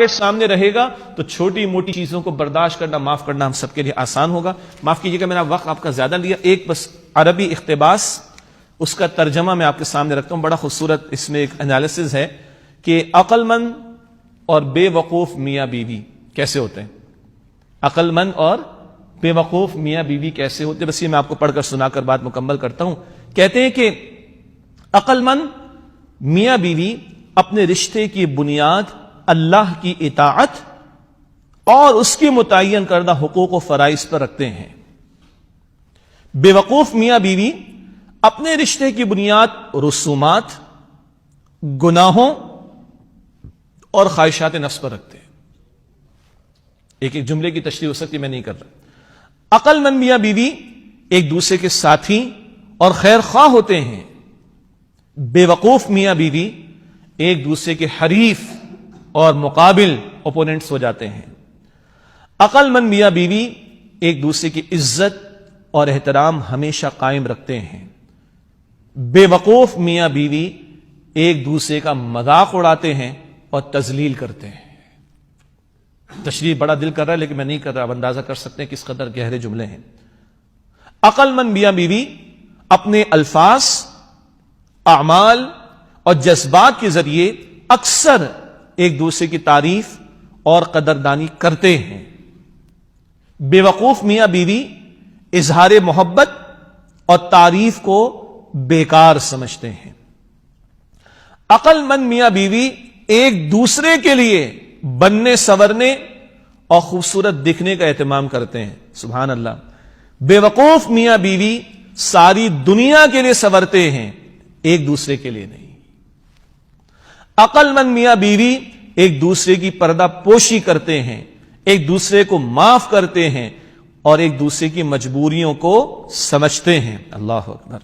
سامنے رہے گا تو چھوٹی موٹی چیزوں کو برداشت کرنا، معاف کرنا ہم سب کے لیے آسان ہوگا۔ معاف کیجیے گا، میں نے وقت آپ کا زیادہ لیا۔ ایک بس عربی اقتباس، اس کا ترجمہ میں آپ کے سامنے رکھتا ہوں۔ بڑا خوبصورت اس میں ایک انالیسز ہے کہ عقل مند اور بے وقوف میاں بیوی کیسے ہوتے ہیں۔ عقل مند اور بے وقوف میاں بیوی کیسے ہوتے ہیں، بس یہ میں آپ کو پڑھ کر سنا کر بات مکمل کرتا ہوں۔ کہتے ہیں کہ عقل مند میاں بیوی اپنے رشتے کی بنیاد اللہ کی اطاعت اور اس کی متعین کردہ حقوق و فرائض پر رکھتے ہیں۔ بے وقوف میاں بیوی اپنے رشتے کی بنیاد رسومات، گناہوں اور خواہشات نفس پر رکھتے ہیں۔ ایک ایک جملے کی تشریح ہو سکتی، میں نہیں کر رہا۔ عقل مند میاں بیوی ایک دوسرے کے ساتھی اور خیر خواہ ہوتے ہیں۔ بے وقوف میاں بیوی ایک دوسرے کے حریف اور مقابل اوپوننٹس ہو جاتے ہیں۔ عقل مند میاں بیوی ایک دوسرے کی عزت اور احترام ہمیشہ قائم رکھتے ہیں۔ بے وقوف میاں بیوی ایک دوسرے کا مذاق اڑاتے ہیں اور تذلیل کرتے ہیں۔ تشریح بڑا دل کر رہا ہے لیکن میں نہیں کر رہا، آپ اندازہ کر سکتے ہیں کس قدر گہرے جملے ہیں۔ عقل مند میاں بیوی اپنے الفاظ، اعمال اور جذبات کے ذریعے اکثر ایک دوسرے کی تعریف اور قدردانی کرتے ہیں۔ بے وقوف میاں بیوی اظہار محبت اور تعریف کو بیکار سمجھتے ہیں۔ عقل مند میاں بیوی ایک دوسرے کے لیے بننے، سنورنے اور خوبصورت دکھنے کا اہتمام کرتے ہیں۔ سبحان اللہ۔ بے وقوف میاں بیوی ساری دنیا کے لیے سنورتے ہیں، ایک دوسرے کے لیے نہیں۔ عقل مند میاں بیوی ایک دوسرے کی پردہ پوشی کرتے ہیں، ایک دوسرے کو معاف کرتے ہیں اور ایک دوسرے کی مجبوریوں کو سمجھتے ہیں۔ اللہ اکبر۔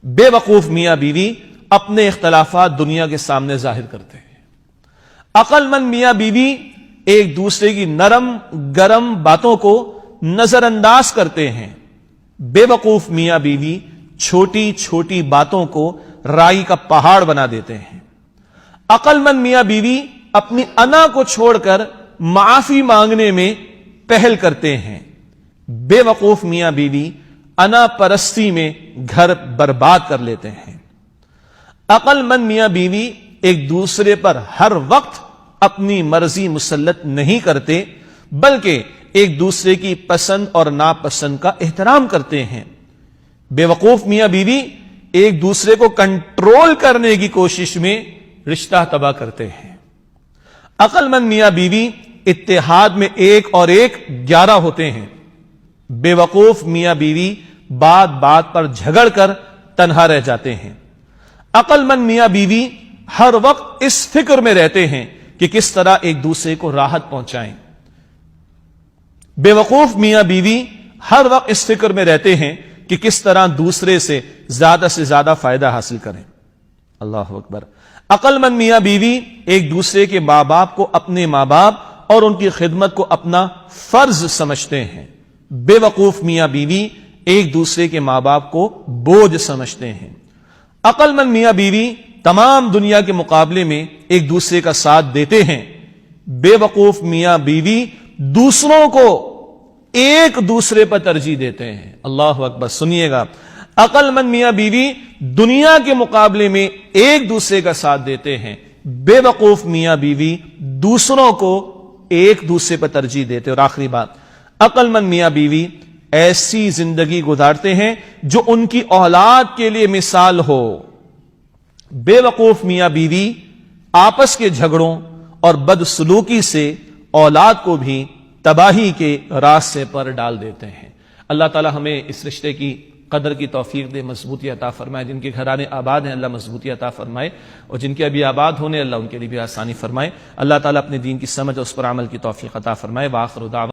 بے وقوف میاں بیوی اپنے اختلافات دنیا کے سامنے ظاہر کرتے ہیں۔ عقل مند میاں بیوی ایک دوسرے کی نرم گرم باتوں کو نظر انداز کرتے ہیں۔ بے وقوف میاں بیوی چھوٹی چھوٹی باتوں کو رائی کا پہاڑ بنا دیتے ہیں۔ عقل مند میاں بیوی اپنی انا کو چھوڑ کر معافی مانگنے میں پہل کرتے ہیں۔ بے وقوف میاں بیوی انا پرستی میں گھر برباد کر لیتے ہیں۔ عقل مند میاں بیوی ایک دوسرے پر ہر وقت اپنی مرضی مسلط نہیں کرتے، بلکہ ایک دوسرے کی پسند اور ناپسند کا احترام کرتے ہیں۔ بے وقوف میاں بیوی ایک دوسرے کو کنٹرول کرنے کی کوشش میں رشتہ تباہ کرتے ہیں۔ عقل مند میاں بیوی اتحاد میں ایک اور ایک 11 ہوتے ہیں۔ بے وقوف میاں بیوی بات بات پر جھگڑ کر تنہا رہ جاتے ہیں۔ عقل مند میاں بیوی ہر وقت اس فکر میں رہتے ہیں کہ کس طرح ایک دوسرے کو راحت پہنچائیں۔ بے وقوف میاں بیوی ہر وقت اس فکر میں رہتے ہیں کہ کس طرح دوسرے سے زیادہ فائدہ حاصل کریں۔ اللہ اکبر۔ عقل مند میاں بیوی ایک دوسرے کے ماں باپ کو اپنے ماں باپ اور ان کی خدمت کو اپنا فرض سمجھتے ہیں۔ بے وقوف میاں بیوی ایک دوسرے کے ماں باپ کو بوجھ سمجھتے ہیں۔ عقل مند میاں بیوی تمام دنیا کے مقابلے میں ایک دوسرے کا ساتھ دیتے ہیں۔ بے وقوف میاں بیوی دوسروں کو ایک دوسرے پر ترجیح دیتے ہیں۔ اللہ اکبر۔ سنیے گا، عقل مند میاں بیوی دنیا کے مقابلے میں ایک دوسرے کا ساتھ دیتے ہیں، بے وقوف میاں بیوی دوسروں کو ایک دوسرے پر ترجیح دیتے ہیں۔ اور آخری بات، عقل مند میاں بیوی ایسی زندگی گزارتے ہیں جو ان کی اولاد کے لیے مثال ہو۔ بے وقوف میاں بیوی آپس کے جھگڑوں اور بدسلوکی سے اولاد کو بھی تباہی کے راستے پر ڈال دیتے ہیں۔ اللہ تعالی ہمیں اس رشتے کی قدر کی توفیق دے، مضبوطی عطا فرمائے۔ جن کے گھرانے آباد ہیں اللہ مضبوطی عطا فرمائے، اور جن کے ابھی آباد ہونے اللہ ان کے لیے بھی آسانی فرمائے۔ اللہ تعالیٰ اپنے دین کی سمجھ اور اس پر عمل کی توفیق عطا فرمائے۔ وآخر دعوانا